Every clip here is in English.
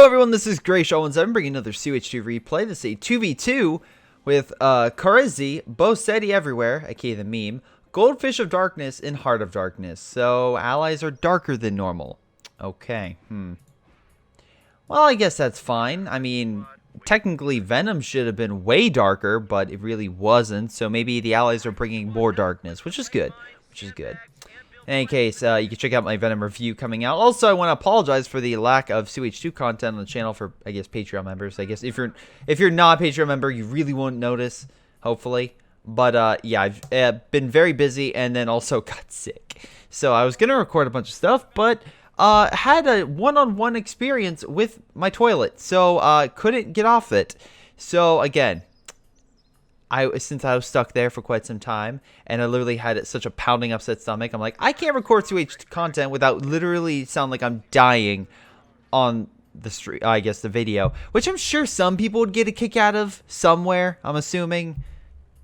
Hello everyone, this is Greyshot. I'm bringing another CH2 replay. This is a 2v2 with Karizi, Bowsette everywhere, aka the meme, Goldfish of Darkness, and Heart of Darkness. So allies are darker than normal. Okay, Well, I guess that's fine. I mean, technically Venom should have been way darker, but it really wasn't. So maybe the allies are bringing more darkness, which is good. In any case, you can check out my Venom review coming out. Also, I want to apologize for the lack of CH2 content on the channel for, I guess, Patreon members. I guess if you're not a Patreon member, you really won't notice, hopefully. But yeah, I've been very busy and then also got sick. So I was gonna record a bunch of stuff, but had a one-on-one experience with my toilet, so couldn't get off it. So again, since I was stuck there for quite some time, and I literally had such a pounding upset stomach, I'm like, I can't record 2H content without literally sound like I'm dying on the street, I guess the video, which I'm sure some people would get a kick out of somewhere. I'm assuming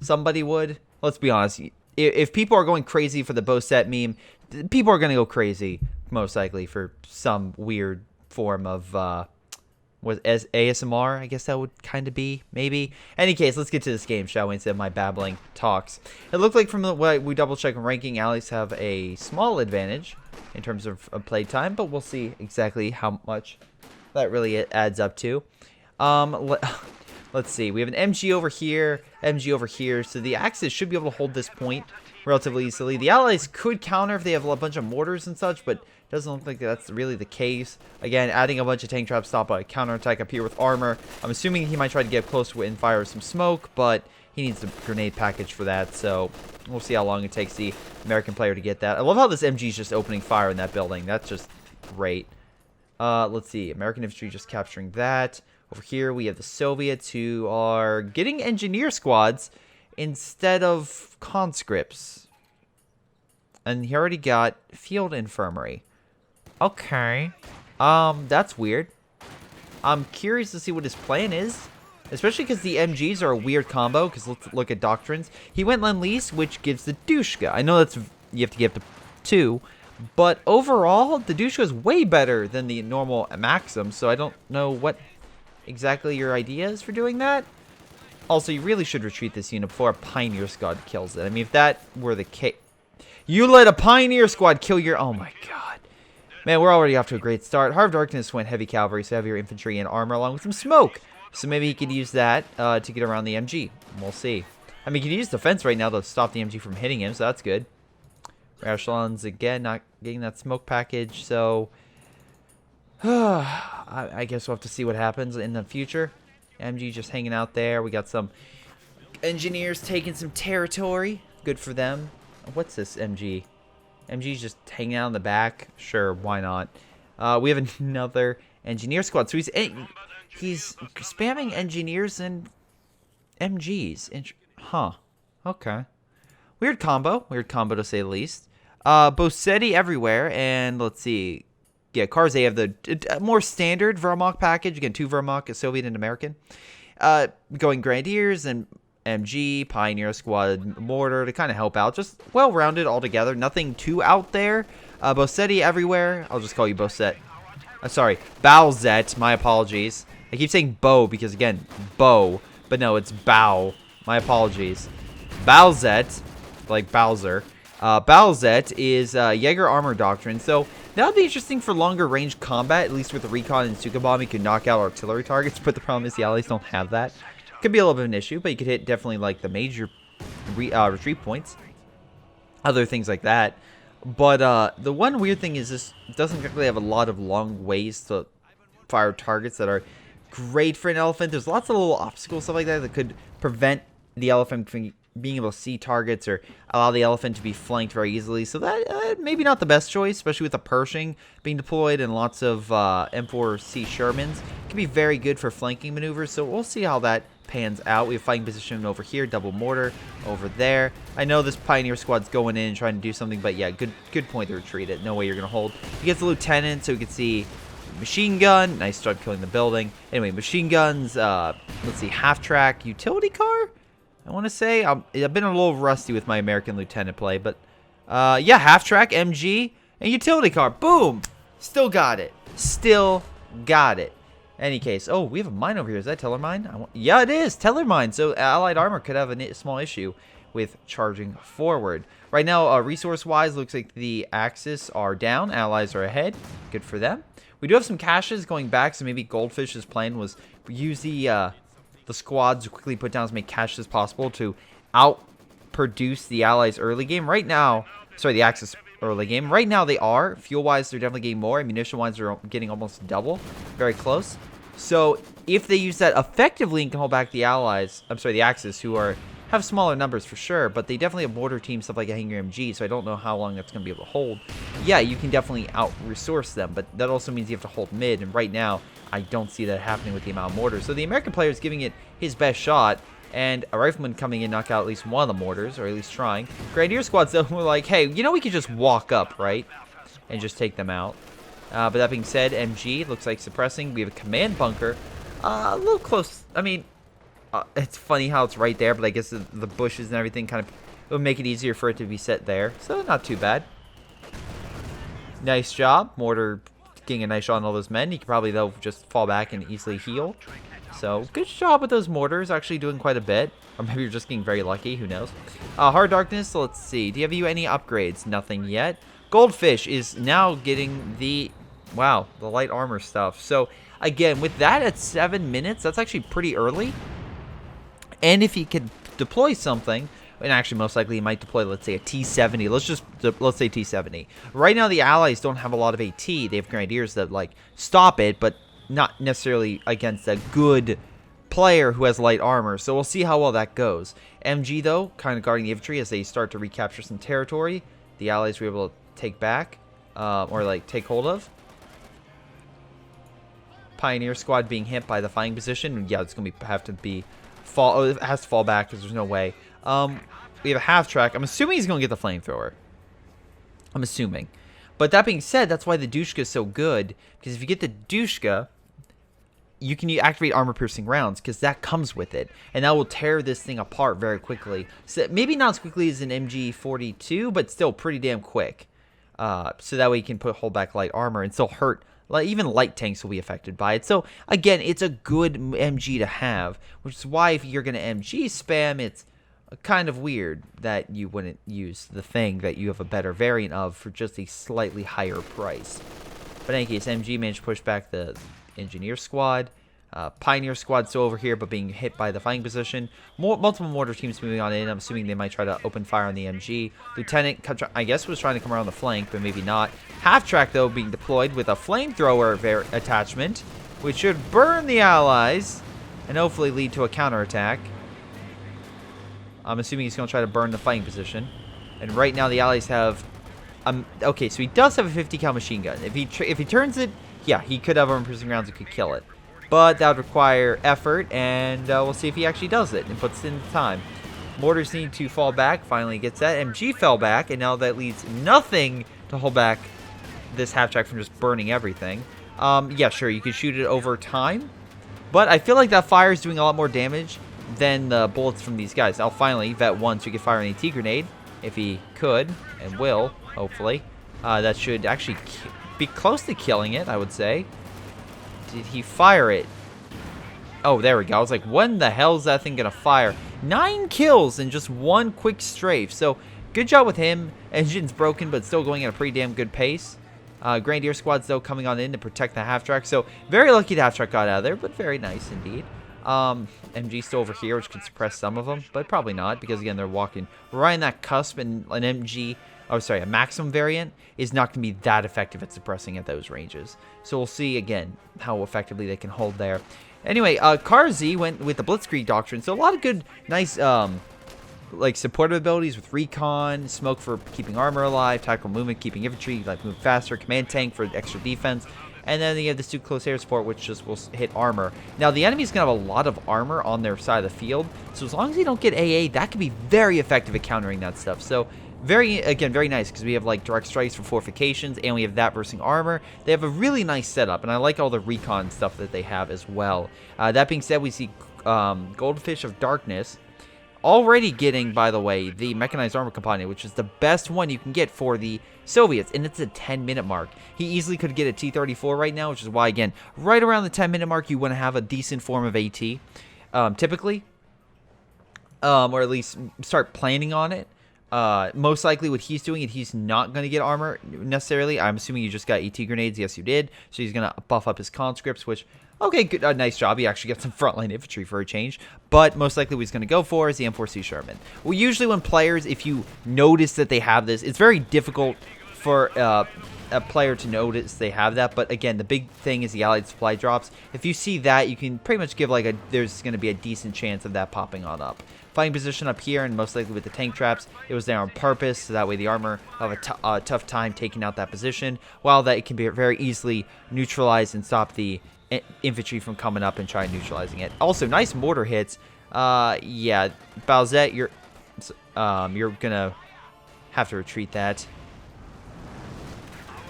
somebody would. Let's be honest. If people are going crazy for the Bowsette meme, people are going to go crazy, most likely, for some weird form of, as ASMR, I guess that would kind of be, maybe. Any case, let's get to this game, shall we, instead of my babbling talks. It looked like from the way we double-check ranking, allies have a small advantage in terms of playtime, but we'll see exactly how much that really adds up to. Let's see. We have an MG over here, so the Axis should be able to hold this point relatively easily. The allies could counter if they have a bunch of mortars and such, but doesn't look like that's really the case. Again, adding a bunch of tank traps, stop a counterattack up here with armor. I'm assuming he might try to get close to it and fire some smoke, but he needs the grenade package for that, so we'll see how long it takes the American player to get that. I love how this MG is just opening fire in that building. That's just great. Let's see. American infantry just capturing that. Over here, we have the Soviets who are getting engineer squads instead of conscripts. And he already got field infirmary. Okay. That's weird. I'm curious to see what his plan is. Especially because the MGs are a weird combo. Because let's look at doctrines. He went Lend-Lease, which gives the Dushka. I know that's you have to get the 2. But overall, the Dushka is way better than the normal Maxim. So I don't know what exactly your idea is for doing that. Also, you really should retreat this unit before a Pioneer Squad kills it. I mean, if that were the case... You let a Pioneer Squad kill your... Oh my god. Man, we're already off to a great start. Heart of Darkness went heavy cavalry, so heavier infantry and armor along with some smoke. So maybe he could use that to get around the MG. We'll see. I mean, he could use defense right now to stop the MG from hitting him, so that's good. Echelons, again, not getting that smoke package, so... I guess we'll have to see what happens in the future. MG just hanging out there. We got some engineers taking some territory. Good for them. What's this MG? MG's just hanging out in the back. Sure, why not? We have another engineer squad. So he's spamming engineers and MGs. Huh. Okay. Weird combo to say the least. Bowsette everywhere. And let's see. Yeah, cars, they have the more standard Wehrmacht package. Again, 2 Wehrmacht, a Soviet and American. Going Grenadiers and MG, Pioneer Squad, Mortar to kind of help out. Just well-rounded altogether. Nothing too out there. Bowsette everywhere. I'll just call you Bowsette. Sorry, Bowsette. My apologies. I keep saying Bow because, again, Bow. But no, it's Bow. My apologies. Bowsette, like Bowser. Bowsette is Jaeger Armor Doctrine. So that would be interesting for longer range combat. At least with the Recon and Suka Bomb, you can knock out artillery targets. But the problem is the allies don't have that. Could be a little bit of an issue, but you could hit definitely like the major retreat points, other things like that. But the one weird thing is this doesn't really have a lot of long ways to fire targets that are great for an elephant. There's lots of little obstacles, stuff like that could prevent the elephant from being able to see targets or allow the elephant to be flanked very easily. So that maybe not the best choice, especially with the Persson being deployed and lots of M4C Shermans. It can be very good for flanking maneuvers, so we'll see how that pans out. We have fighting position over here, double mortar over there. I know this Pioneer Squad's going in and trying to do something, but yeah, good point to retreat it. No way you're going to hold. He gets the lieutenant, so we can see machine gun. Nice job killing the building. Anyway, machine guns, let's see, half-track utility car? I want to say, I've been a little rusty with my American lieutenant play, but yeah, half-track, MG, and utility car. Boom! Still got it. Any case, oh, we have a mine over here. Is that Teller mine? Yeah, it is Teller mine. So allied armor could have a small issue with charging forward. Right now, resource-wise, looks like the Axis are down. Allies are ahead. Good for them. We do have some caches going back, so maybe Goldfish's plan was use the squads to quickly put down as many caches as possible to outproduce the Allies early game. Right now, sorry, the Axis early game. Right now they are. Fuel-wise, they're definitely getting more. Ammunition-wise, they're getting almost double. Very close. So if they use that effectively and can hold back the Allies, I'm sorry, the Axis, who have smaller numbers for sure, but they definitely have mortar teams, stuff like a Hanger MG, so I don't know how long that's going to be able to hold. Yeah, you can definitely out-resource them, but that also means you have to hold mid, and right now, I don't see that happening with the amount of mortars. So the American player is giving it his best shot, and a rifleman coming in knock out at least one of the mortars, or at least trying. Grenadier squads, though, were like, hey, you know we could just walk up, right? And just take them out. But that being said, MG looks like suppressing. We have a command bunker. A little close. I mean, it's funny how it's right there, but I guess the bushes and everything kind of it would make it easier for it to be set there. So not too bad. Nice job. Mortar getting a nice shot on all those men. You could probably, though, just fall back and easily heal. So good job with those mortars, actually doing quite a bit. Or maybe you're just getting very lucky, who knows. Hard Darkness, so let's see. Do you have any upgrades? Nothing yet. Goldfish is now getting the, wow, the light armor stuff. So again, with that at 7 minutes, that's actually pretty early. And if he could deploy something, and actually most likely he might deploy, let's say, a T-70. Let's say T-70. Right now the Allies don't have a lot of AT. They have Grenadiers that, like, stop it, but not necessarily against a good player who has light armor. So we'll see how well that goes. MG, though, kind of guarding the infantry as they start to recapture some territory. The Allies were able to take back, or, like, take hold of. Pioneer squad being hit by the fighting position. Yeah, it's going to have to be... it has to fall back because there's no way. We have a half track. I'm assuming he's going to get the flamethrower. I'm assuming. But that being said, that's why the Dushka is so good. Because if you get the Dushka, you can activate armor-piercing rounds because that comes with it. And that will tear this thing apart very quickly. So maybe not as quickly as an MG42, but still pretty damn quick. So that way you can hold back light armor and still hurt. Like, even light tanks will be affected by it. So, again, it's a good MG to have, which is why if you're going to MG spam, it's kind of weird that you wouldn't use the thing that you have a better variant of for just a slightly higher price. But in any case, MG managed to push back the Engineer squad. Pioneer squad still over here, but being hit by the fighting position. Multiple mortar teams moving on in. I'm assuming they might try to open fire on the MG. Lieutenant, I guess, was trying to come around the flank, but maybe not. Half track, though, being deployed with a flamethrower attachment, which should burn the Allies and hopefully lead to a counterattack. I'm assuming he's going to try to burn the fighting position. And right now, the Allies have... okay, so he does have a 50 cal machine gun. If he turns it, yeah, he could have armor-piercing rounds that could kill it. But that would require effort, and we'll see if he actually does it and puts in the time. Mortars need to fall back. Finally gets that. MG fell back, and now that leaves nothing to hold back this half-track from just burning everything. Yeah, sure, you could shoot it over time, but I feel like that fire is doing a lot more damage than the bullets from these guys. Now, finally, Vet 1, so he can fire an AT grenade, if he could, and will, hopefully. That should actually be close to killing it, I would say. Did he fire it? Oh, there we go. I was like, when the hell is that thing going to fire? 9 kills in just one quick strafe. So, good job with him. Engine's broken, but still going at a pretty damn good pace. Grenadier squad's, though, coming on in to protect the half-track. So, very lucky the half-track got out of there, but very nice indeed. MG still over here, which could suppress some of them, but probably not, because, again, they're walking right in that cusp, and an MG... oh, sorry, a maximum variant is not going to be that effective at suppressing at those ranges. So we'll see, again, how effectively they can hold there. Anyway, Karzi went with the Blitzkrieg Doctrine, so a lot of good, nice, like, supportive abilities with Recon, Smoke for keeping armor alive, Tactical Movement, keeping infantry, like, move faster, Command Tank for extra defense, and then you have the Super Close Air Support, which just will hit armor. Now, the enemy's going to have a lot of armor on their side of the field, so as long as you don't get AA, that can be very effective at countering that stuff. So, very nice, because we have, like, direct strikes for fortifications, and we have that versus armor. They have a really nice setup, and I like all the recon stuff that they have as well. That being said, we see Goldfish of Darkness already getting, by the way, the mechanized armor component, which is the best one you can get for the Soviets, and it's a 10-minute mark. He easily could get a T-34 right now, which is why, again, right around the 10-minute mark, you want to have a decent form of AT, typically, or at least start planning on it. Most likely what he's doing, he's not going to get armor necessarily. I'm assuming you just got AT grenades. Yes, you did. So he's going to buff up his conscripts, which, okay, good, nice job. He actually got some frontline infantry for a change. But most likely what he's going to go for is the M4C Sherman. Well, usually when players, if you notice that they have this, it's very difficult for a player to notice they have that. But again, the big thing is the allied supply drops. If you see that, you can pretty much give like there's going to be a decent chance of that popping on up. Fighting position up here, and most likely with the tank traps, it was there on purpose, so that way the armor have a tough time taking out that position, while that it can be very easily neutralized and stop the infantry from coming up and trying neutralizing it. Also, nice mortar hits. Yeah, Bowsette, you're gonna have to retreat that.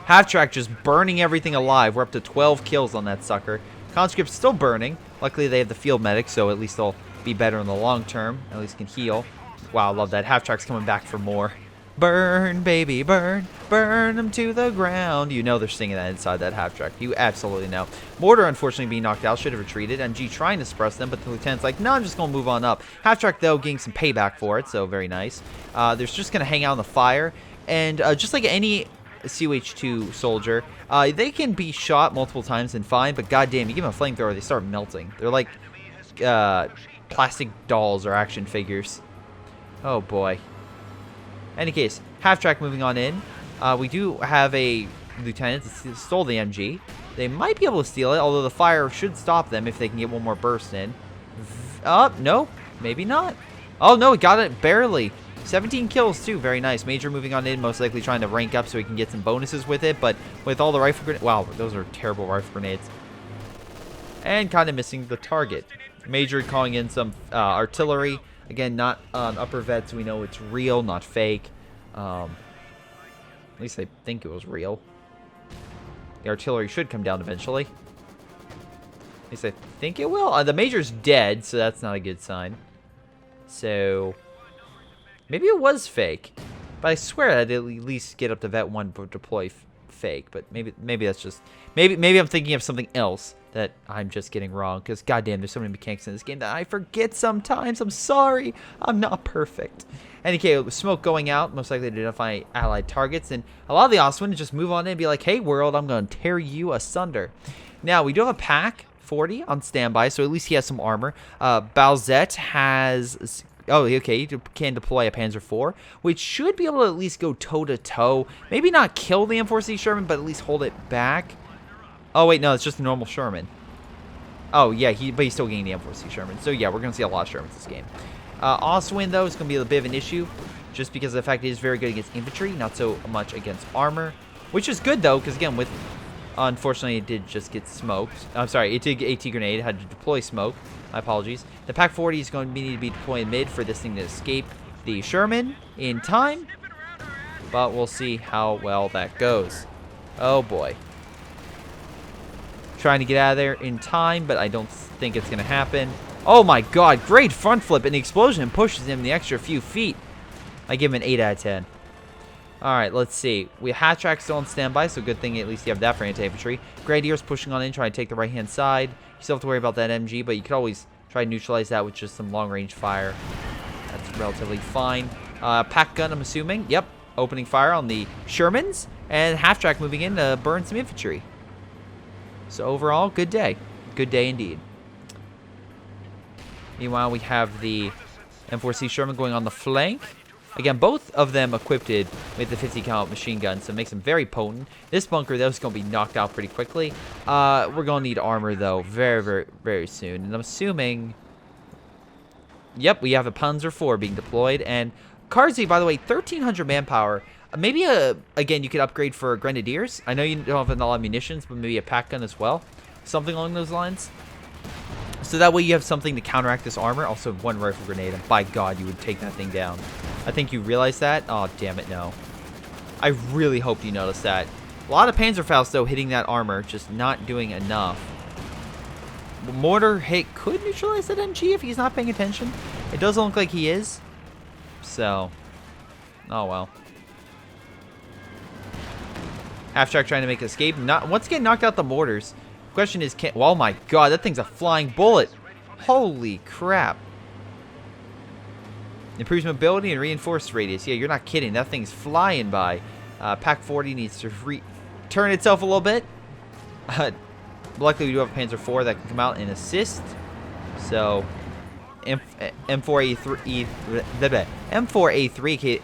Half-track just burning everything alive. We're up to 12 kills on that sucker. Conscript's still burning. Luckily, they have the field medic, so at least they'll be better in the long term. At least can heal. Wow, I love that. Half-track's coming back for more. Burn, baby, burn. Burn them to the ground. You know they're singing that inside that half-track. You absolutely know. Mortar, unfortunately, being knocked out. Should have retreated. MG trying to suppress them, but the lieutenant's like, no, I'm just going to move on up. Half-track, though, getting some payback for it, so very nice. They're just going to hang out in the fire. And just like any CH2 soldier, they can be shot multiple times and fine, but goddamn, you give them a flamethrower, they start melting. They're like plastic dolls or action figures. Oh boy. Any case, half-track moving on in. We do have a lieutenant that stole the MG. They might be able to steal it, although the fire should stop them if they can get one more burst in. No, maybe not. Oh no, he got it barely. 17 kills too, very nice. Major moving on in, most likely trying to rank up so he can get some bonuses with it, but with all the rifle grenades, wow, those are terrible rifle grenades. And kind of missing the target. Major calling in some artillery. Again, not on upper vets. We know it's real, not fake. At least I think it was real. The artillery should come down eventually. At least I think it will. The Major's dead, so that's not a good sign. So maybe it was fake. But I swear I'd at least get up to vet 1 for deploy fake. But maybe that's just... Maybe I'm thinking of something else that I'm just getting wrong, because goddamn, there's so many mechanics in this game that I forget sometimes. I'm sorry. I'm not perfect. Any case, with smoke going out, most likely to identify allied targets, and a lot of the Ostwind just move on in and be like, hey world, I'm going to tear you asunder. Now, we do have a pack 40 on standby, so at least he has some armor. Bowsette has... Oh, okay, you can deploy a Panzer IV, which should be able to at least go toe-to-toe. Maybe not kill the M4C Sherman, but at least hold it back. Oh, wait, no, it's just a normal Sherman. Oh, yeah, but he's still getting the M4C Sherman. So, yeah, we're going to see a lot of Shermans this game. Ostwind, though, is going to be a bit of an issue, just because of the fact it is very good against infantry, not so much against armor, which is good, though, because, again, unfortunately, it did just get smoked. I'm sorry, it did get AT grenade, had to deploy smoke. My apologies. The Pack 40 is going to need to be deployed mid for this thing to escape the Sherman in time, but we'll see how well that goes. Oh, boy. Trying to get out of there in time, but I don't think it's going to happen. Oh my god, great front flip, and the explosion pushes him the extra few feet. I give him an 8 out of 10. Alright, let's see. We have half-track still on standby, so good thing at least you have that for anti-infantry. Grenadiers pushing on in, trying to take the right-hand side. You still have to worry about that MG, but you could always try to neutralize that with just some long-range fire. That's relatively fine. Pack gun, I'm assuming. Yep, opening fire on the Shermans, and half-track moving in to burn some infantry. So overall, good day. Good day indeed. Meanwhile, we have the M4C Sherman going on the flank. Again, both of them equipped with the 50 cal machine gun, so it makes them very potent. This bunker, though, is going to be knocked out pretty quickly. We're going to need armor, though, very, very, very soon. And I'm assuming... Yep, we have a Panzer IV being deployed. And Karzi, by the way, 1,300 manpower. Maybe, again, you could upgrade for Grenadiers. I know you don't have a lot of munitions, but maybe a pack gun as well. Something along those lines. So that way you have something to counteract this armor. Also, 1 rifle grenade, and by God, you would take that thing down. I think you realize that. Oh, damn it, no. I really hope you noticed that. A lot of Panzerfaust, though, hitting that armor, just not doing enough. Mortar hit could neutralize that MG if he's not paying attention. It doesn't look like he is. So, oh well. Half-track trying to make an escape. Once again, knocked out the mortars. Question is, oh my god, that thing's a flying bullet. Holy crap. Improves mobility and reinforced radius. Yeah, you're not kidding. That thing's flying by. Pack 40 needs to turn itself a little bit. Luckily, we do have a Panzer IV that can come out and assist. So, M4A3,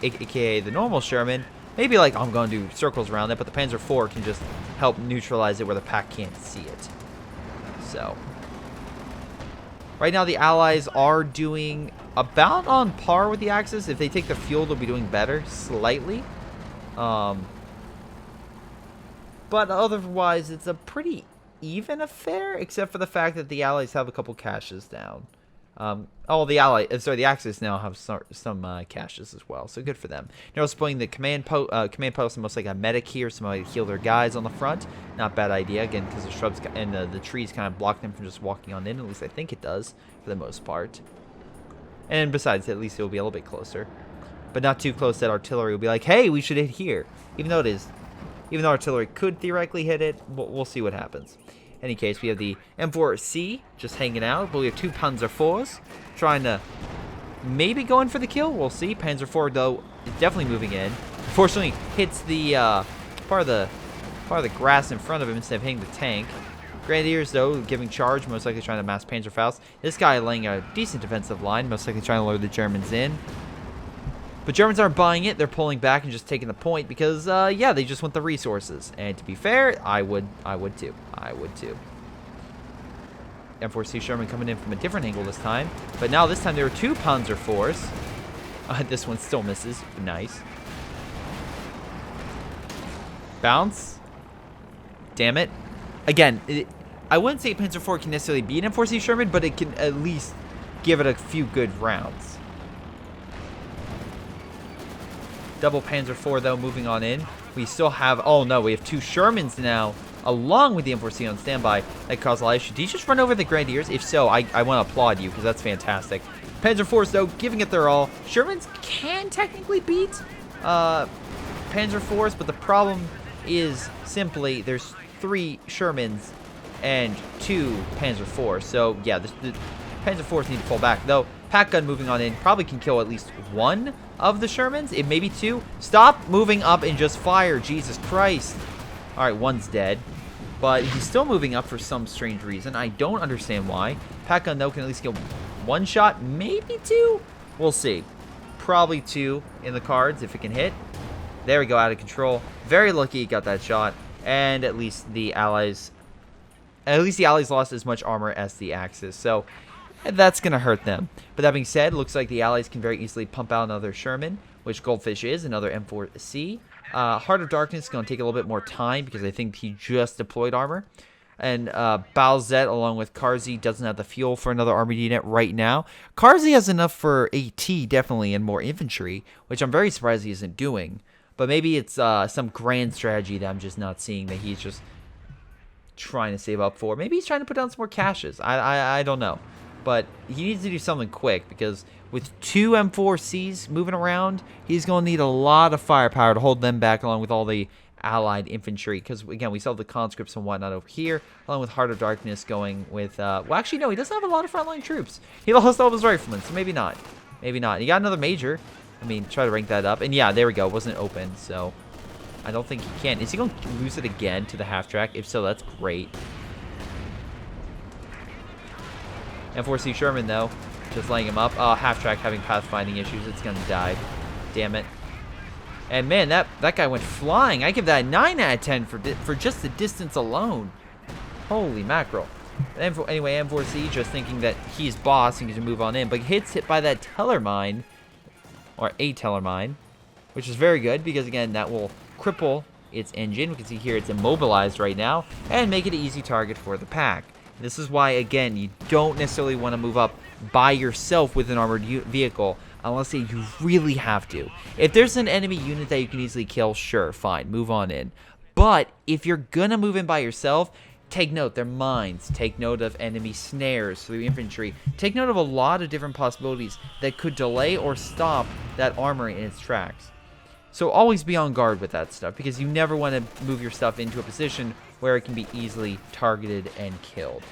aka the normal Sherman. Maybe like I'm going to do circles around it, but the Panzer IV can just help neutralize it where the pack can't see it. So, right now the Allies are doing about on par with the Axis. If they take the field, they'll be doing better, slightly. But otherwise, it's a pretty even affair, except for the fact that the Allies have a couple caches down. The Axis now have some caches as well, so good for them. They're also putting the command post and most like a medic here, somebody to heal their guys on the front. Not bad idea, again, because the shrubs and the trees kind of block them from just walking on in. At least I think it does, for the most part. And besides, at least it will be a little bit closer. But not too close that artillery will be like, hey, we should hit here. Even though artillery could theoretically hit it, we'll see what happens. In any case, we have the M4C just hanging out, but we have two Panzer IVs trying to maybe go in for the kill. We'll see. Panzer IV, though, is definitely moving in. Unfortunately, hits the part of the grass in front of him instead of hitting the tank. Grenadiers, though, giving charge, most likely trying to mass Panzerfaust. This guy laying a decent defensive line, most likely trying to lure the Germans in. But Germans aren't buying it. They're pulling back and just taking the point because, yeah, they just want the resources. And to be fair, I would too. M4C Sherman coming in from a different angle this time. But now this time there were two Panzer IVs. This one still misses. Nice. Bounce. Damn it. Again, I wouldn't say Panzer IV can necessarily be an M4C Sherman, but it can at least give it a few good rounds. Double Panzer IV, though, moving on in. We still have, oh no, we have two Shermans now, along with the M4C on standby. That caused a lot of issues. Did you just run over the Grenadiers? If so, I want to applaud you, because that's fantastic. Panzer IVs, though, giving it their all. Shermans can technically beat Panzer IVs, but the problem is simply there's 3 Shermans and 2 Panzer IVs. So, yeah, the Panzer IVs need to fall back. Though, Pack Gun moving on in probably can kill at least 1 of the Shermans. It may be 2. Stop moving up and just fire. Jesus Christ. Alright, 1's dead. But he's still moving up for some strange reason. I don't understand why. Pack Gun, though, can at least kill 1 shot. Maybe 2? We'll see. Probably 2 in the cards if it can hit. There we go, out of control. Very lucky he got that shot. And at least the Allies lost as much armor as the Axis. So that's going to hurt them. But that being said, looks like the Allies can very easily pump out another Sherman, which Goldfish is, another M4C. Heart of Darkness is going to take a little bit more time because I think he just deployed armor. And Bowsette, along with Karzi, doesn't have the fuel for another armored unit right now. Karzi has enough for AT, definitely, and more infantry, which I'm very surprised he isn't doing. But maybe it's some grand strategy that I'm just not seeing that he's just trying to save up for. Maybe he's trying to put down some more caches. I don't know. But he needs to do something quick because with 2 M4Cs moving around, he's going to need a lot of firepower to hold them back along with all the allied infantry. Because, again, we saw the conscripts and whatnot over here, along with Heart of Darkness going with... well, actually, no, he doesn't have a lot of frontline troops. He lost all of his riflemen, so maybe not. Maybe not. He got another major. I mean, try to rank that up. And, yeah, there we go. It wasn't open, so I don't think he can. Is he going to lose it again to the half-track? If so, that's great. M4C Sherman, though, just laying him up. Half-track having pathfinding issues. It's going to die. Damn it. And, man, that guy went flying. I give that a 9 out of 10 for just the distance alone. Holy mackerel. Anyway, M4C just thinking that he's boss and he can move on in. But gets hit by that teller mine, or a teller mine, which is very good because, again, that will cripple its engine. We can see here it's immobilized right now and make it an easy target for the pack. This is why, again, you don't necessarily want to move up by yourself with an armored vehicle unless you really have to. If there's an enemy unit that you can easily kill, sure, fine, move on in. But if you're going to move in by yourself, take note, their mines. Take note of enemy snares through infantry. Take note of a lot of different possibilities that could delay or stop that armor in its tracks. So always be on guard with that stuff, because you never want to move your stuff into a position where it can be easily targeted and killed.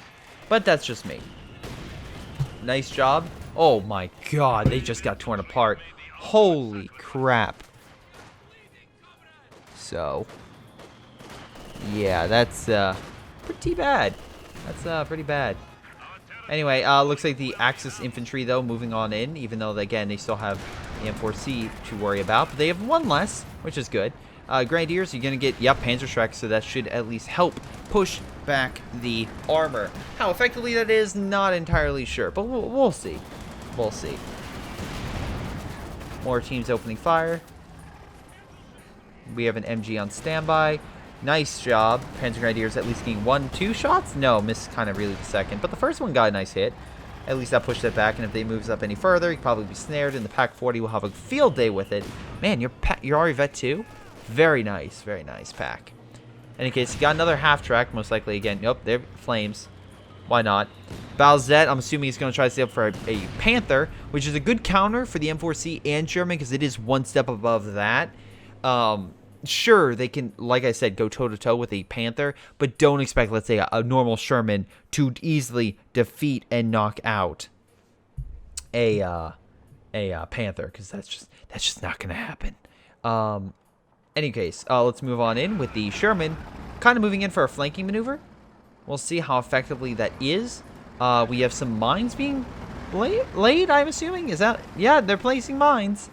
But that's just me. Nice job. Oh my god, they just got torn apart. Holy crap. So, yeah, that's pretty bad. That's pretty bad. Anyway, looks like the Axis infantry, though, moving on in, even though, again, they still have the M4C to worry about. But they have one less, which is good. Grenadiers, you're going to get, yep, Panzerschreck, so that should at least help push back the armor. How effectively that is, not entirely sure, but we'll see. We'll see. More teams opening fire. We have an MG on standby. Nice job. Panzer Grenadiers at least getting 1-2 shots. No, missed kind of really the second. But the first one got a nice hit. At least that pushed it back. And if they moves up any further, he could probably be snared. And the Pack 40 will have a field day with it. Man, you're already vet 2? Very nice. Very nice pack. In any case, you got another half track. Most likely again. Nope, there flames. Why not? Bowsette, I'm assuming he's going to try to stay up for a Panther, which is a good counter for the M4C and Sherman, because it is one step above that. Sure, they can, like I said, go toe-to-toe with a Panther, but don't expect, let's say, a normal Sherman to easily defeat and knock out a Panther, because that's just not going to happen. Any case, let's move on in with the Sherman, kind of moving in for a flanking maneuver. We'll see how effectively that is. We have some mines being laid, I'm assuming. Is that, yeah, they're placing mines.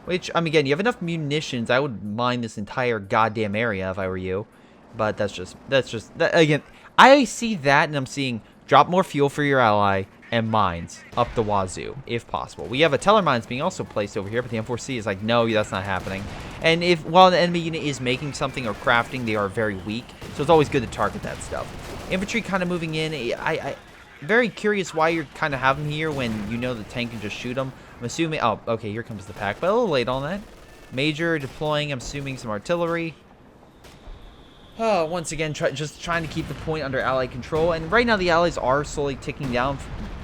Which, again, you have enough munitions. I would mine this entire goddamn area if I were you. But again, I see that and I'm seeing drop more fuel for your ally and mines up the wazoo, if possible. We have a teller mines being also placed over here, but the M4C is like, no, that's not happening. And while the enemy unit is making something or crafting, they are very weak. So it's always good to target that stuff. Infantry kind of moving in. I'm very curious why you're kind of having them here when you know the tank can just shoot them. I'm assuming, oh, okay, here comes the pack, but a little late on that. Major deploying, I'm assuming some artillery. Oh, once again, just trying to keep the point under Allied control. And right now the Allies are slowly ticking down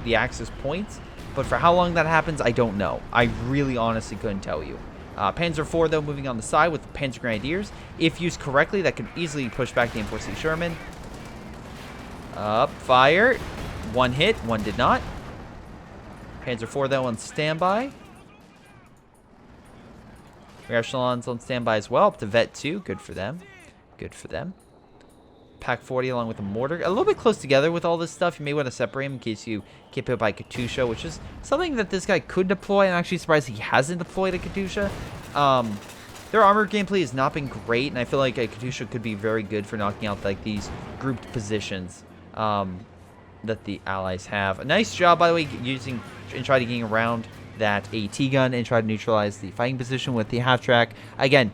the Axis points. But for how long that happens, I don't know. I really honestly couldn't tell you. Panzer IV, though, moving on the side with the Panzer Grenadiers. If used correctly, that could easily push back the M4C Sherman. Up, fire. One hit, one did not. Panzer IV, though, on standby. Rear echelons on standby as well. Up to Vet 2. Good for them. Good for them. Pack 40 along with the mortar. A little bit close together with all this stuff. You may want to separate them in case you get hit by Katusha, which is something that this guy could deploy. I'm actually surprised he hasn't deployed a Katusha. Their armor gameplay has not been great, and I feel like a Katusha could be very good for knocking out like these grouped positions that the allies have. A nice job, by the way, using and trying to get around that AT gun and try to neutralize the fighting position with the half track. Again,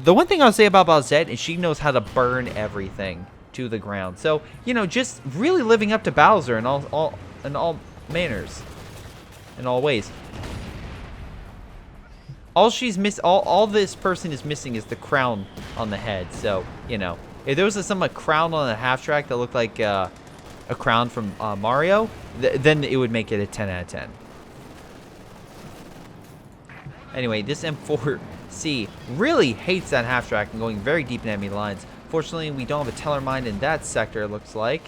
the one thing I'll say about Bowsette is she knows how to burn everything to the ground. So, you know, just really living up to Bowser in all manners, in all ways. All this person is missing is the crown on the head. So, you know, if there was a crown on the half track that looked like a crown from Mario, then it would make it a 10 out of 10. Anyway, this M4C really hates that half track and going very deep in enemy lines. Fortunately, we don't have a teller mine in that sector, it looks like.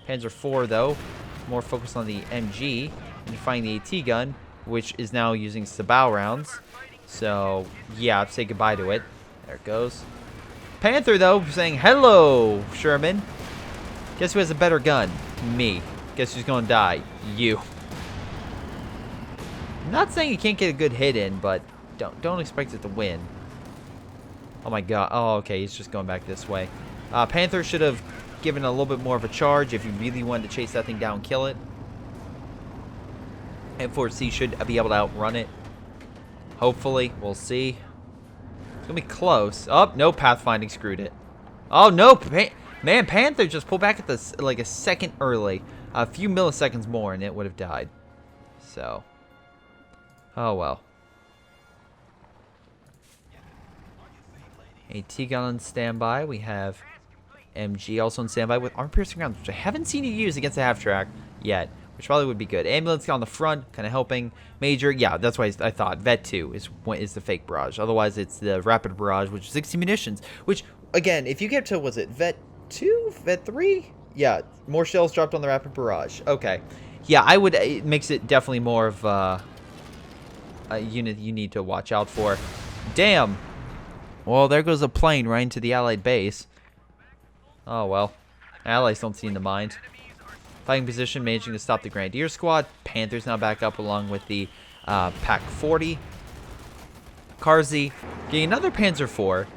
Panzer IV, though, more focused on the MG and finding the AT gun, which is now using Sabao rounds. So, yeah, say goodbye to it. There it goes. Panther, though, saying, hello, Sherman. Guess who has a better gun? Me. Guess who's gonna die? You. I'm not saying you can't get a good hit in, but don't expect it to win. Oh my god. Oh, okay, he's just going back this way. Panther should have given a little bit more of a charge if you really wanted to chase that thing down and kill it. M4C should be able to outrun it. Hopefully. We'll see. It's going to be close. Oh, no, pathfinding screwed it. Oh, no. Man, Panther just pulled back at this like a second early. A few milliseconds more and it would have died. So. Oh, well. AT gun on standby. We have MG also on standby with armor-piercing rounds, which I haven't seen you use against the half-track yet, which probably would be good. Ambulance on the front, kind of helping. Major, yeah, that's why I thought. Vet 2 is the fake barrage. Otherwise, it's the rapid barrage, which is 60 munitions. Which, again, if you get to, was it Vet 2? Vet 3? Yeah, more shells dropped on the rapid barrage. Okay. Yeah, it makes it definitely more of a unit you need to watch out for. Damn. Well, there goes a plane right into the Allied base. Oh, well. Allies don't seem to mind. Fighting position, managing to stop the Grenadier squad. Panthers now back up along with the Pack 40. Karzi getting another Panzer IV.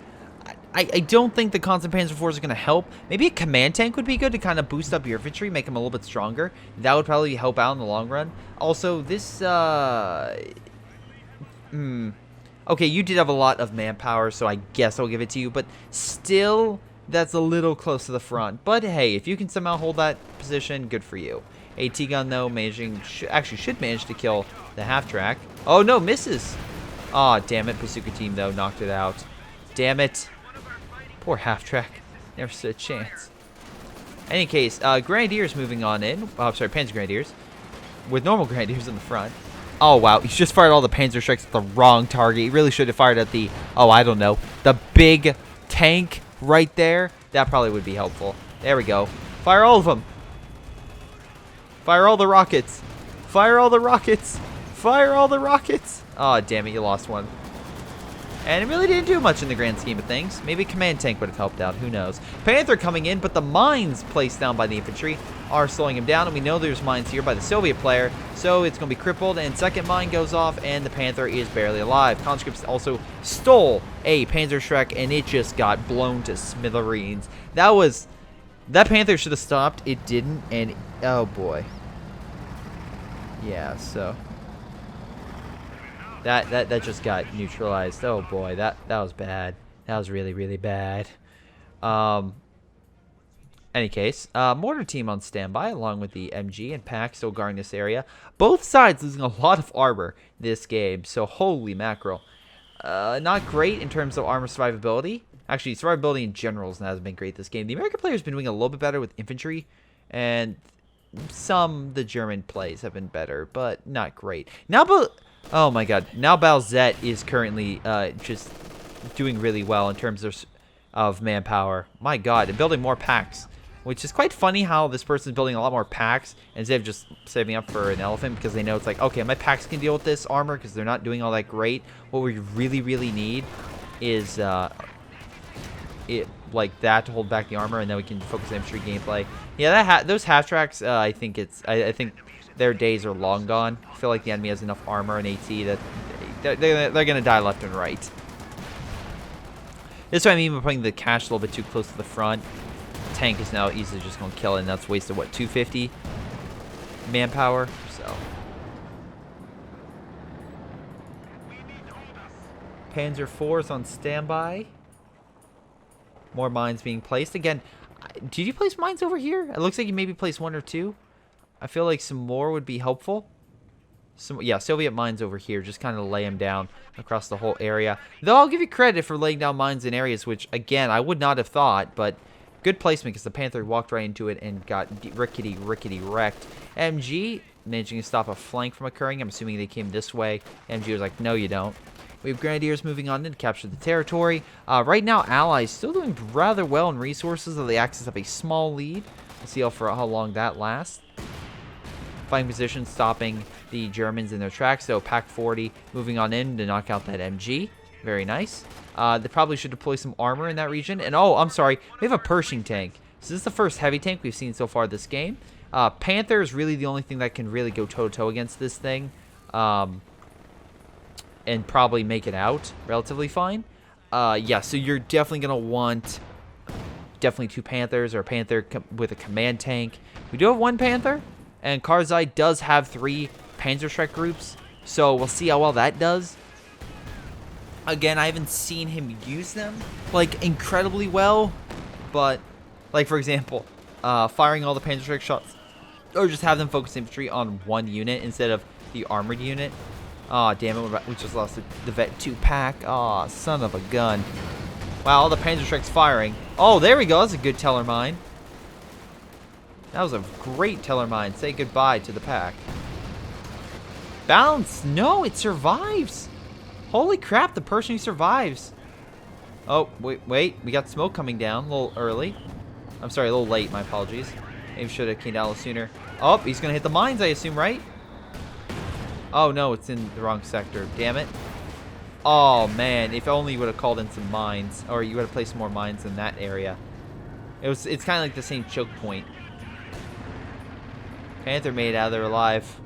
I don't think the constant Panzer IVs are going to help. Maybe a command tank would be good to kind of boost up your infantry, make them a little bit stronger. That would probably help out in the long run. Also, this... Okay, you did have a lot of manpower, so I guess I'll give it to you. But still, that's a little close to the front. But hey, if you can somehow hold that position, good for you. AT gun, though, should manage to kill the half-track. Oh, no, misses. Aw, damn it. Bazooka team, though, knocked it out. Damn it. Poor half-track. Never stood a chance. Any case, Grenadiers moving on in. Oh, sorry, Panzer Grenadiers. With normal Grenadiers in the front. Oh, wow. He just fired all the Panzer strikes at the wrong target. He really should have fired at the, oh, I don't know, the big tank right there. That probably would be helpful. There we go. Fire all of them. Fire all the rockets. Fire all the rockets. Fire all the rockets. Oh, damn it. You lost one. And it really didn't do much in the grand scheme of things. Maybe a command tank would have helped out. Who knows? Panther coming in, but the mines placed down by the infantry are slowing him down. And we know there's mines here by the Soviet player. So it's going to be crippled. And second mine goes off, and the Panther is barely alive. Conscripts also stole a Panzer Shrek, and it just got blown to smithereens. That Panther should have stopped. It didn't, and oh boy. Yeah, so... That just got neutralized. Oh boy, that was bad. That was really, really bad. Any case, mortar team on standby along with the MG and Pack still guarding this area. Both sides losing a lot of armor this game, so holy mackerel. Not great in terms of armor survivability. Actually, survivability in general hasn't been great this game. The American player's been doing a little bit better with infantry, and the German plays have been better, but not great. Oh my god. Now Bowsette is currently just doing really well in terms of manpower. My god, and building more packs. Which is quite funny how this person's building a lot more packs instead of just saving up for an elephant, because they know it's like, okay, my packs can deal with this armor because they're not doing all that great. What we really, really need is like that to hold back the armor, and then we can focus on infantry gameplay. Yeah, those half tracks, I think their days are long gone. I feel like the enemy has enough armor and AT that they're going to die left and right. This is what I mean by putting the cash a little bit too close to the front. Tank is now easily just going to kill it, and that's wasted, what, 250 manpower? So. Panzer IV's on standby. More mines being placed. Again, did you place mines over here? It looks like you maybe placed one or two. I feel like some more would be helpful. Yeah, Soviet mines over here. Just kind of lay them down across the whole area. Though I'll give you credit for laying down mines in areas which, again, I would not have thought. But good placement because the Panther walked right into it and got rickety wrecked. MG managing to stop a flank from occurring. I'm assuming they came this way. MG was like, no, you don't. We have Grenadiers moving on in to capture the territory. Right now, Allies still doing rather well in resources, though the Axis have a small lead. We'll see how long that lasts. Fighting position, stopping the Germans in their tracks. So Pack 40 moving on in to knock out that MG. Very nice. They probably should deploy some armor in that region. And oh, I'm sorry, we have a Pershing tank. So this is the first heavy tank we've seen so far this game. Panther is really the only thing that can really go toe-to-toe against this thing. And probably make it out relatively fine. Yeah, so you're definitely going to want two Panthers or a Panther with a command tank. We do have one Panther. And Karzai does have 3 Panzer Shrek groups, so we'll see how well that does. Again, I haven't seen him use them, like, incredibly well. But, like, for example, firing all the Panzer Shrek shots, or just have them focus infantry on one unit instead of the armored unit. Aw, damn it, we just lost the Vet 2 pack. Aw, son of a gun. Wow, all the Panzer Strike's firing. Oh, there we go. That's a good teller mine. That was a great teller mine. Say goodbye to the pack. Bounce. No, it survives. Holy crap, the person who survives. Oh, wait. We got smoke coming down a little early. I'm sorry, a little late. My apologies. Maybe should have came down a little sooner. Oh, he's going to hit the mines, I assume, right? Oh, no, it's in the wrong sector. Damn it. Oh, man. If only you would have called in some mines. Or you would have placed more mines in that area. It's kind of like the same choke point. Panther made it out of there alive.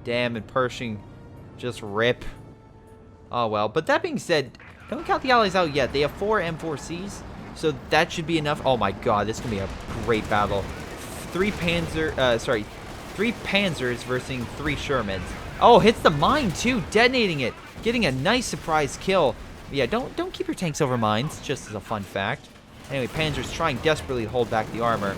Damn, and Persson just rip. Oh, well. But that being said, don't count the allies out yet. They have 4 M4Cs. So that should be enough. Oh, my God. This is going to be a great battle. 3 Panzers versus 3 Shermans. Oh, hits the mine, too. Detonating it. Getting a nice surprise kill. Yeah, don't keep your tanks over mines, just as a fun fact. Anyway, Panzer's trying desperately to hold back the armor.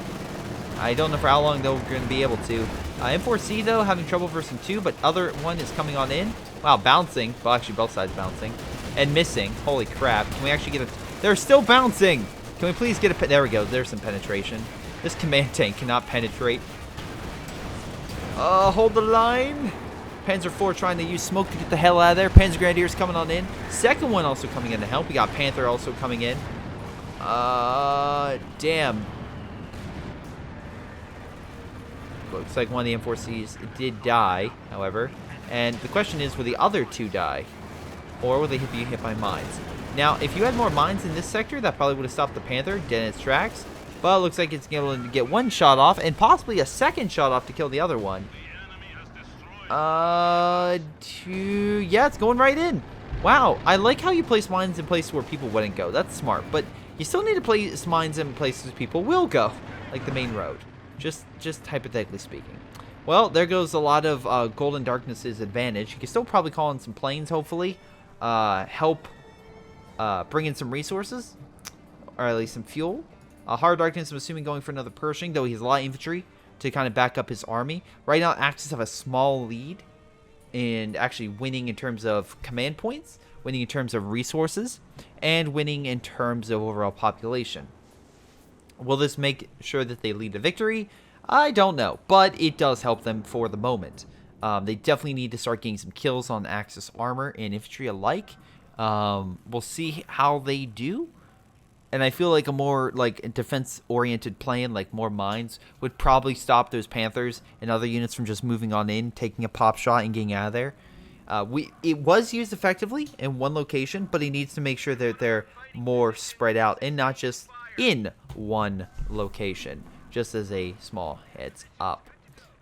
I don't know for how long they're going to be able to. M4C, though, having trouble versus 2, but other one is coming on in. Wow, bouncing. Well, actually, both sides bouncing. And missing. Holy crap. Can we actually get a... They're still bouncing! Can we please get a... There we go. There's some penetration. This command tank cannot penetrate. Hold the line. Panzer IV trying to use smoke to get the hell out of there. Panzer Grenadiers coming on in. Second one also coming in to help. We got Panther also coming in. Damn. Looks like one of the M4Cs did die, however. And the question is, will the other 2 die? Or will they be hit by mines? Now, if you had more mines in this sector, that probably would have stopped the Panther dead in its tracks. But it looks like it's able to get 1 shot off, and possibly a second shot off to kill the other one. Yeah, it's going right in. Wow, I like how you place mines in places where people wouldn't go. That's smart, but you still need to place mines in places people will go, like the main road. Just hypothetically speaking. Well, there goes a lot of Golden Darkness's advantage. You can still probably call in some planes, hopefully. Help bring in some resources, or at least some fuel. Hard Darkness, I'm assuming, going for another Pershing, though he has a lot of infantry to kind of back up his army. Right now, Axis have a small lead in actually winning in terms of command points, winning in terms of resources, and winning in terms of overall population. Will this make sure that they lead to victory? I don't know, but it does help them for the moment. They definitely need to start getting some kills on Axis armor and infantry alike. We'll see how they do. And I feel like a more defense-oriented plan, like more mines, would probably stop those Panthers and other units from just moving on in, taking a pop shot, and getting out of there. It was used effectively in one location, but he needs to make sure that they're more spread out and not just in one location, just as a small heads up.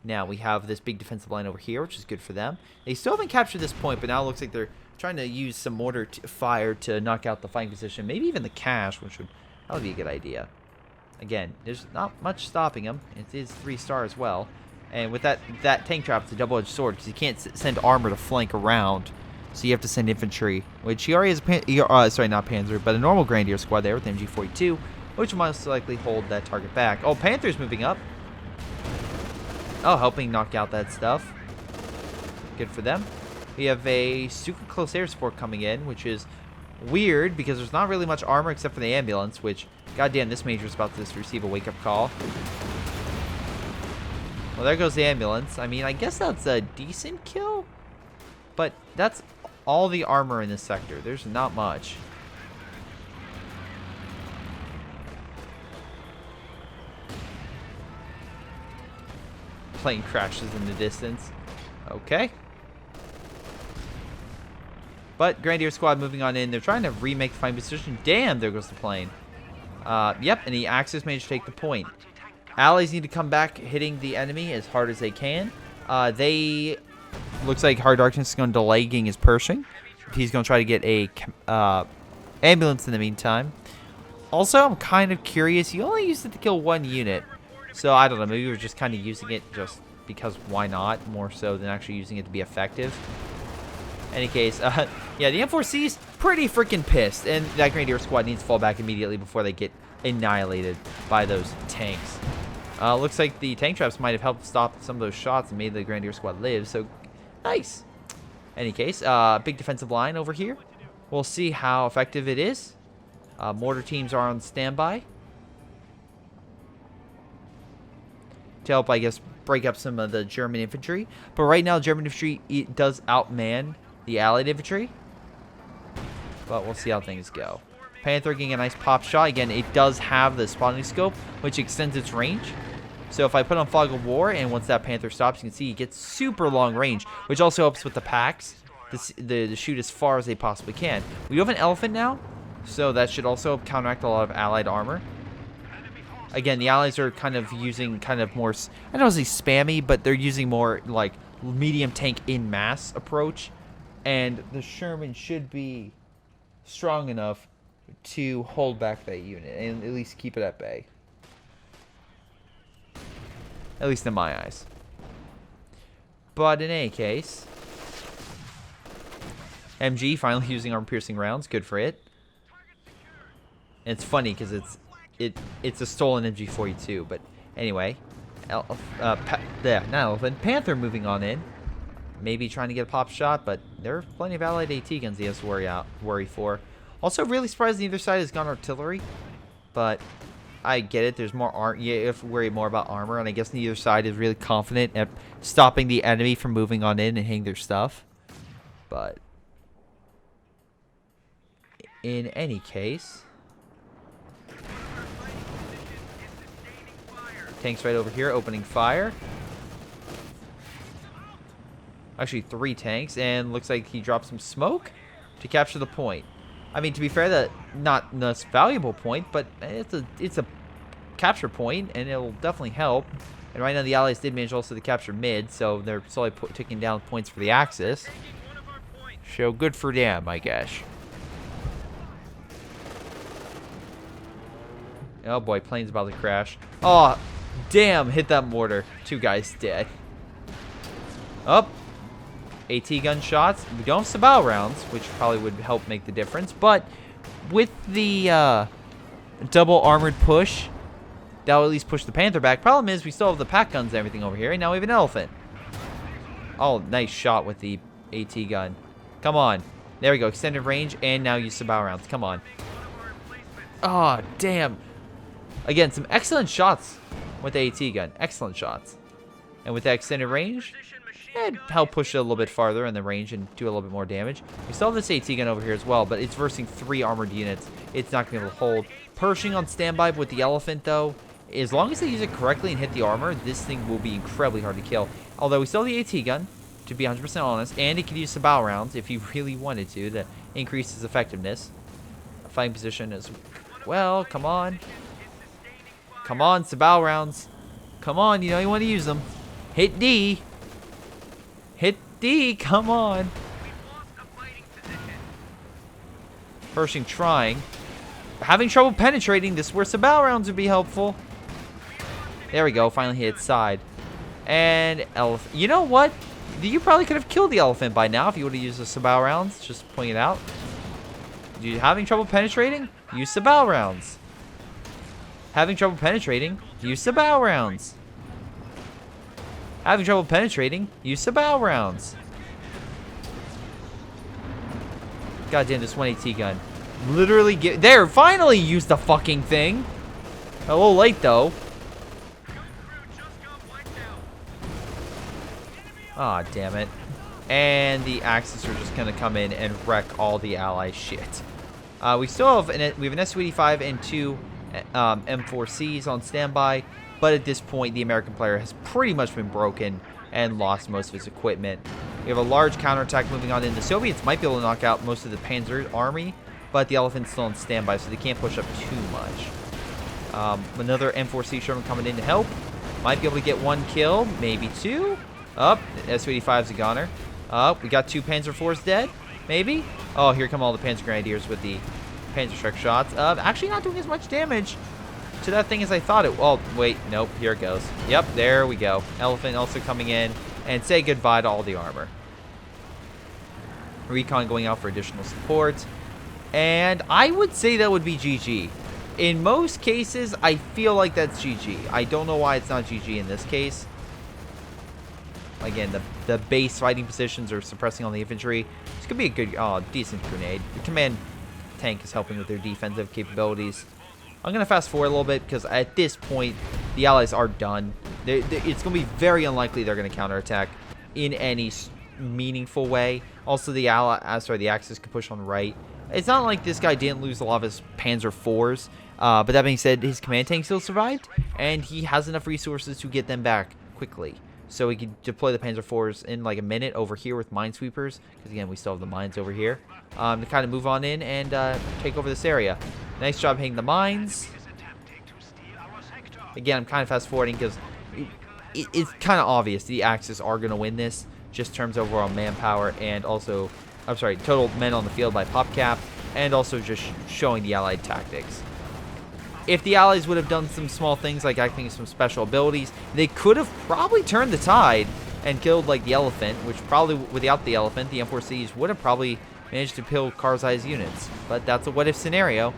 Now we have this big defensive line over here, which is good for them. They still haven't captured this point, but now it looks like they're trying to use some mortar fire to knock out the fighting position. Maybe even the cache, that would be a good idea. Again, there's not much stopping them. It is 3-star as well. And with that tank trap, it's a double-edged sword because you can't send armor to flank around. So you have to send infantry, which he already has sorry, not Panzer, but a normal Grenadier squad there with MG42, which will most likely hold that target back. Oh, Panther's moving up. Oh, helping knock out that stuff. Good for them. We have a super close air support coming in, which is weird because there's not really much armor except for the ambulance, which, goddamn, this major is about to just receive a wake-up call. Well, there goes the ambulance. I mean, I guess that's a decent kill, but that's all the armor in this sector. There's not much. Plane crashes in the distance. Okay. But Grenadier squad moving on in. They're trying to remake the fighting position. Damn, there goes the plane. Yep, and the Axis managed to take the point. Allies need to come back hitting the enemy as hard as they can. Looks like Hard Darkness is going to delay getting his Pershing. He's going to try to get a ambulance in the meantime. Also, I'm kind of curious. You only used it to kill 1 unit. So, I don't know. Maybe we're just kind of using it just because why not? More so than actually using it to be effective. Any case, yeah, the M4C's pretty freaking pissed. And that Grenadier squad needs to fall back immediately before they get annihilated by those tanks. Looks like the tank traps might have helped stop some of those shots and made the Grenadier squad live. So, nice. Any case, big defensive line over here. We'll see how effective it is. Mortar teams are on standby to help, I guess, break up some of the German infantry. But right now, German infantry does outman the Allied infantry. But we'll see how things go. Panther getting a nice pop shot. Again, it does have the spotting scope, which extends its range. So if I put on Fog of War, and once that Panther stops, you can see it gets super long range, which also helps with the packs to shoot as far as they possibly can. We have an elephant now, so that should also counteract a lot of Allied armor. Again, the Allies are kind of using kind of more, I don't want to say spammy, but they're using more like medium tank in mass approach. And the Sherman should be strong enough to hold back that unit and at least keep it at bay. At least in my eyes. But in any case, MG finally using armor-piercing rounds. Good for it. And it's funny because it's a stolen MG42. But anyway, not Elephant. Panther moving on in. Maybe trying to get a pop shot, but there are plenty of Allied AT guns he has to worry for. Also, really surprised neither side has gun artillery. But I get it. There's more armor. You have to worry more about armor, and I guess neither side is really confident at stopping the enemy from moving on in and hitting their stuff. But in any case, tanks right over here opening fire. Actually, 3 tanks, and looks like he dropped some smoke to capture the point. I mean, to be fair, that not the most valuable point, but it's a capture point, and it'll definitely help. And right now, the Allies did manage also to capture mid, so they're slowly taking down points for the Axis. So good for them, I guess. Oh boy, plane's about to crash. Oh, damn! Hit that mortar. 2 guys dead. Up. AT gun shots. We don't have Sabao rounds, which probably would help make the difference. But with the double armored push, that'll at least push the Panther back. Problem is, we still have the pack guns and everything over here, and now we have an elephant. Oh, nice shot with the AT gun. Come on. There we go. Extended range, and now use Sabao rounds. Come on. Oh, damn. Again, some excellent shots with the AT gun. Excellent shots. And with that extended range, it'd help push it a little bit farther in the range and do a little bit more damage. We still have this AT gun over here as well, but it's versing 3 armored units. It's not going to be able to hold. Pershing on standby with the elephant, though. As long as they use it correctly and hit the armor, this thing will be incredibly hard to kill. Although we still have the AT gun, to be 100% honest, and it can use Sabao rounds if you really wanted to increase its effectiveness. Fighting position as well. Come on. Come on, Sabao rounds. Come on, you know you want to use them. Hit D. Hit D, come on. Pershing trying. Having trouble penetrating. This is where Sabao rounds would be helpful. There we go. Finally hit its side. And elephant. You know what? You probably could have killed the elephant by now if you would have used the Sabao rounds. Just pointing it out. You having trouble penetrating? Use Sabao rounds. Having trouble penetrating? Use Sabao rounds. Having trouble penetrating? Use Sabao rounds. Goddamn, this 1AT gun. Literally there, finally used the fucking thing. A little late, though. Aw, damn it. And the Axis are just going to come in and wreck all the ally shit. We still have we have an Su-85 and 2 M4Cs on standby. But at this point, the American player has pretty much been broken and lost most of his equipment. We have a large counterattack moving on in. The Soviets might be able to knock out most of the Panzer army, but the elephant's still on standby, so they can't push up too much. Another M4C Sherman coming in to help. Might be able to get 1 kill, maybe 2. Up, Su-85's a goner. We got 2 Panzer IVs dead, maybe. Oh, here come all the Panzer Grenadiers with the Panzer Strike shots. Actually not doing as much damage to that thing as I thought it. Oh, wait, nope, here it goes. Yep, there we go. Elephant also coming in and say goodbye to all the armor. Recon going out for additional support. And I would say that would be GG. In most cases, I feel like that's GG. I don't know why it's not GG in this case. Again, the base fighting positions are suppressing on the infantry. This could be a good, decent grenade. The command tank is helping with their defensive capabilities. I'm going to fast forward a little bit because at this point, the allies are done. It's going to be very unlikely they're going to counterattack in any meaningful way. Also, the Axis could push on right. It's not like this guy didn't lose a lot of his Panzer IVs. But that being said, his command tank still survived, and he has enough resources to get them back quickly. So he can deploy the Panzer IVs in like a minute over here with minesweepers, because again, we still have the mines over here, to kind of move on in and take over this area. Nice job hitting the mines. Again, I'm kind of fast forwarding because it's kind of obvious the Axis are going to win this, just in terms of overall manpower and also, I'm sorry, total men on the field by PopCap, and also just showing the Allied tactics. If the Allies would have done some small things like acting some special abilities, they could have probably turned the tide and killed like the Elephant, which probably without the Elephant, the M4Cs would have probably managed to kill Karzai's units. But that's a what-if scenario.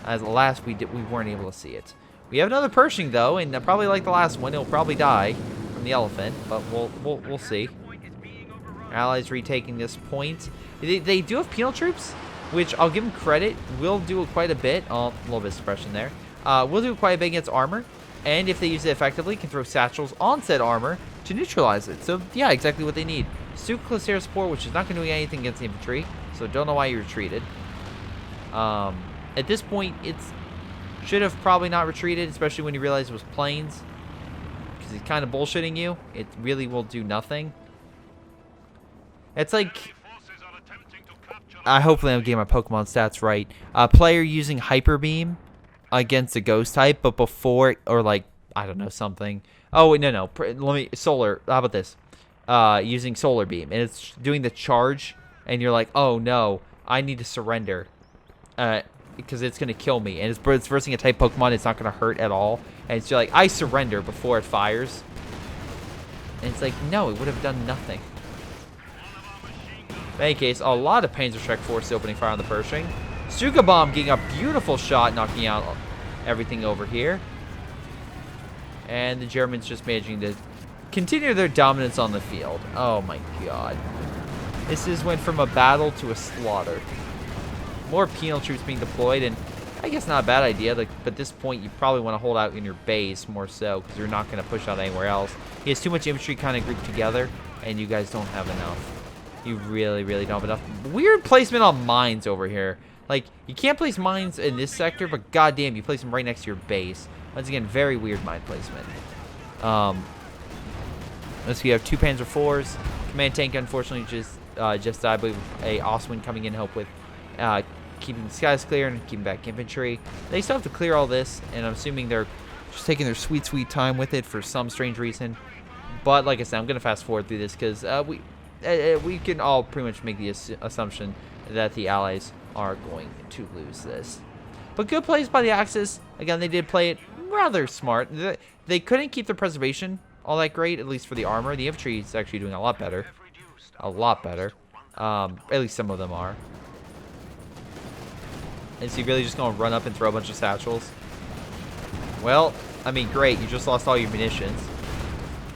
As alas, we weren't able to see it. We have another Pershing though, and probably like the last one, it'll probably die from the Elephant, but we'll see. Allies retaking this point. They do have penal troops, which I'll give them credit. Will do quite a bit. Oh, a little bit of suppression there. Will do quite a bit against armor, and if they use it effectively, can throw satchels on said armor to neutralize it. So yeah, exactly what they need. Super air support, which is not going to do anything against the infantry, so don't know why you retreated. At this point, it's should have probably not retreated, especially when you realize it was planes, because he's kind of bullshitting you. It really will do nothing. It's like, hopefully I'm getting my Pokemon stats right. Player using Hyper Beam against a ghost type, but before, or like, I don't know, something. Oh, wait, no. Let me, solar, how about this? Using Solar Beam, and it's doing the charge, and you're like, oh no, I need to surrender. Because it's going to kill me, and it's versing a type Pokemon, it's not going to hurt at all. And it's like, I surrender before it fires. And it's like, no, it would have done nothing. In any case, a lot of Panzerschreck force opening fire on the Pershing. Suga Bomb getting a beautiful shot, knocking out everything over here. And the Germans just managing to continue their dominance on the field. Oh my god. This went from a battle to a slaughter. More penal troops being deployed, and I guess not a bad idea. Like, but at this point, you probably want to hold out in your base more so, because you're not going to push out anywhere else. He has too much infantry kind of grouped together, and you guys don't have enough. You really, really don't have enough. Weird placement on mines over here. Like, you can't place mines in this sector, but goddamn, you place them right next to your base. Once again, very weird mine placement. Let's see, you have two Panzer IVs. Command tank, unfortunately, just died. I believe a Oswin coming in to help with keeping the skies clear and keeping back infantry. They still have to clear all this, and I'm assuming they're just taking their sweet, sweet time with it for some strange reason. But like I said, I'm going to fast forward through this because we can all pretty much make the assumption that the Allies are going to lose this. But good plays by the Axis. Again, they did play it rather smart. They couldn't keep their preservation all that great, at least for the armor. The infantry is actually doing a lot better. A lot better. At least some of them are. And so you're really just going to run up and throw a bunch of satchels? Well, I mean, great. You just lost all your munitions.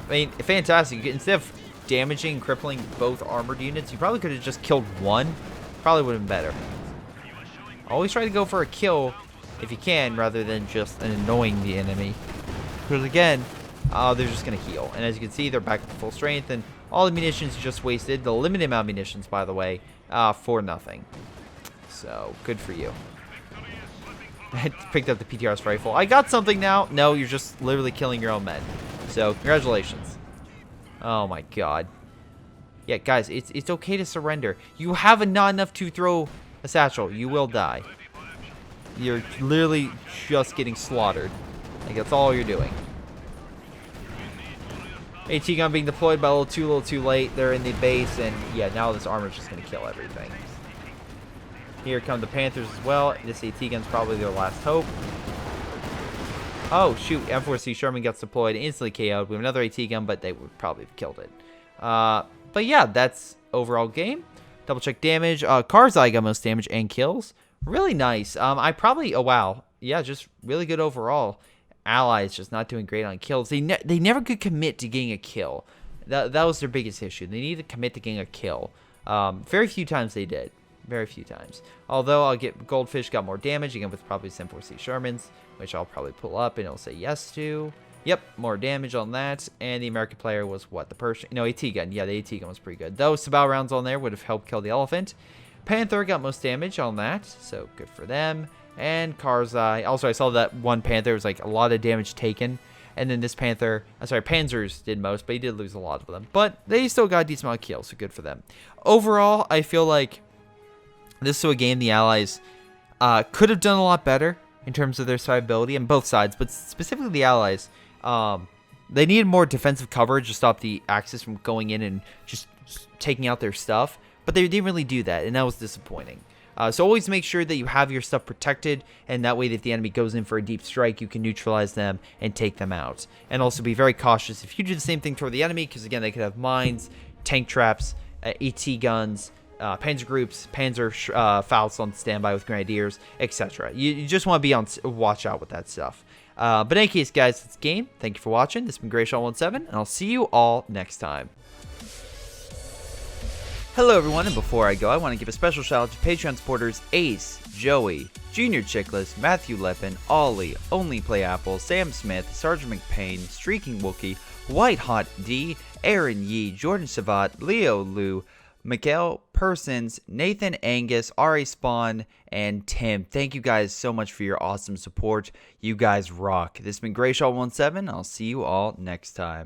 I mean, fantastic. Instead of damaging and crippling both armored units, you probably could have just killed one. Probably would have been better. Always try to go for a kill if you can, rather than just annoying the enemy. Because again, they're just going to heal. And as you can see, they're back to full strength, and all the munitions just wasted. The limited amount of munitions, by the way, for nothing. So, good for you. I picked up the PTR's rifle. I got something now. No, you're just literally killing your own men. So, congratulations. Oh my god. Yeah, guys, it's okay to surrender. You have not enough to throw a satchel. You will die. You're literally just getting slaughtered. Like, that's all you're doing. AT gun being deployed by a little too late. They're in the base, and yeah, now this armor's just going to kill everything. Here come the Panthers as well. This AT gun's probably their last hope. Oh, shoot. M4C Sherman gets deployed, instantly KO'd. We have another AT gun, but they would probably have killed it. But yeah, that's overall game. Double check damage. Karzai got most damage and kills. Really nice. Oh wow. Yeah, just really good overall. Allies just not doing great on kills. They never could commit to getting a kill. That was their biggest issue. They needed to commit to getting a kill. Very few times they did. Very few times. Although I'll get Goldfish got more damage, again with probably some 4C Shermans, which I'll probably pull up and it'll say yes to. Yep, more damage on that. And the American player was what? The Persson? No, AT gun. Yeah, the AT gun was pretty good. Those Sabao rounds on there would have helped kill the elephant. Panther got most damage on that, so good for them. And Karzai. Also, I saw that one Panther was like a lot of damage taken. And then this Panther, Panzers did most, but he did lose a lot of them. But they still got a decent amount of kills, so good for them. Overall, I feel like this is a game the Allies could have done a lot better in terms of their survivability on both sides, but specifically the Allies. They needed more defensive coverage to stop the Axis from going in and just taking out their stuff, but they didn't really do that, and that was disappointing. So always make sure that you have your stuff protected, and that way that if the enemy goes in for a deep strike, you can neutralize them and take them out. And also be very cautious if you do the same thing toward the enemy, because again, they could have mines, tank traps, AT guns, panzer groups, panzer fouls on standby with grenadiers, etc. You just want to be on watch out with that stuff. But in any case, guys, it's game. Thank you for watching. This has been Greyshot17, and I'll see you all next time. Hello everyone, and before I go, I want to give a special shout out to Patreon supporters Ace, Joey, Junior Chickless, Matthew Leppen, Ollie, Onlyplayapples, Sam Smith, sgtMcPain, Streakingwookie, WhiteHotD, Aaron Yee, Jordan Shavit, Leo Lou, Mikael, Persons, Nathan, Angus, Ari Spawn, and Tim. Thank you guys so much for your awesome support. You guys rock. This has been Greyshot17. I'll see you all next time.